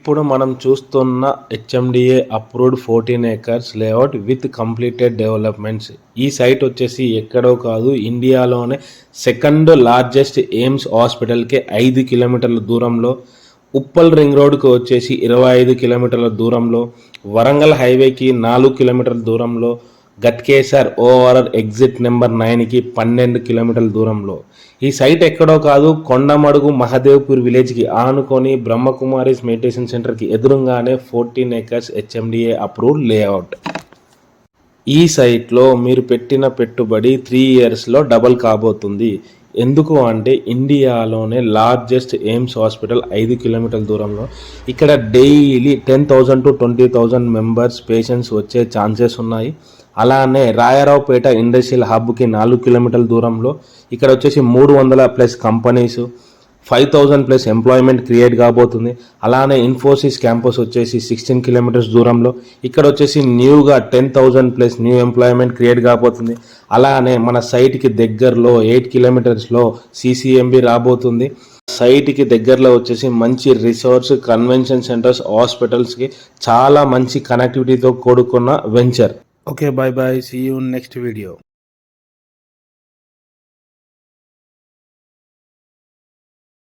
ఇప్పుడు మనం చూస్తున్న HMDA approved 14 acres layout with completed developments. ఈ సైట్ వచ్చేసి ఎక్కడో కాదు, ఇండియాలోనే సెకండ్ లార్జెస్ట్ ఎయిమ్స్ హాస్పిటల్కి 5 కిలోమీటర్ల దూరంలో, ఉప్పల్ రింగ్ రోడ్కి వచ్చేసి 25 కిలోమీటర్ల దూరంలో, వరంగల్ హైవేకి 4 కిలోమీటర్ల దూరంలో, గట్కేసర్ ఓఆర్ఆర్ ఎగ్జిట్ నెంబర్ 9కి 12 కిలోమీటర్ల దూరంలో. ఈ సైట్ ఎక్కడో కాదు, కొండమడుగు మహదేవ్పూర్ విలేజ్కి ఆనుకొని బ్రహ్మకుమారిస్ మెడిటేషన్ సెంటర్కి ఎదురుగానే 14 acres హెచ్ఎండిఏ అప్రూవ్డ్ లేఅవుట్. ఈ సైట్లో మీరు పెట్టిన పెట్టుబడి 3 yearsలో డబల్ కాబోతుంది. ఎందుకు అంటే ఇండియాలోనే లార్జెస్ట్ ఎయిమ్స్ హాస్పిటల్ 5 కిలోమీటర్ల దూరంలో. ఇక్కడ డైలీ 10,000 to 20,000 మెంబర్స్ పేషెంట్స్ వచ్చే ఛాన్సెస్ ఉన్నాయి. అలానే రాయారావుపేట ఇండస్ట్రియల్ హబ్కి 4 కిలోమీటర్ల దూరంలో. ఇక్కడ వచ్చేసి 300+ కంపెనీస్, 5,000+ ఎంప్లాయ్మెంట్ క్రియేట్ కాబోతుంది. అలానే ఇన్ఫోసిస్ క్యాంపస్ వచ్చేసి 16 కిలోమీటర్స్ దూరంలో. ఇక్కడ వచ్చేసి న్యూగా 10,000+ న్యూ ఎంప్లాయ్మెంట్ క్రియేట్ కాబోతుంది. అలానే మన సైట్కి దగ్గరలో 8 కిలోమీటర్స్లో సిసిఎంబి రాబోతుంది. సైట్కి దగ్గరలో వచ్చేసి మంచి రిసార్ట్స్, కన్వెన్షన్ సెంటర్స్, హాస్పిటల్స్కి చాలా మంచి కనెక్టివిటీతో కూడుకున్న venture. Okay, bye bye. See you in next video.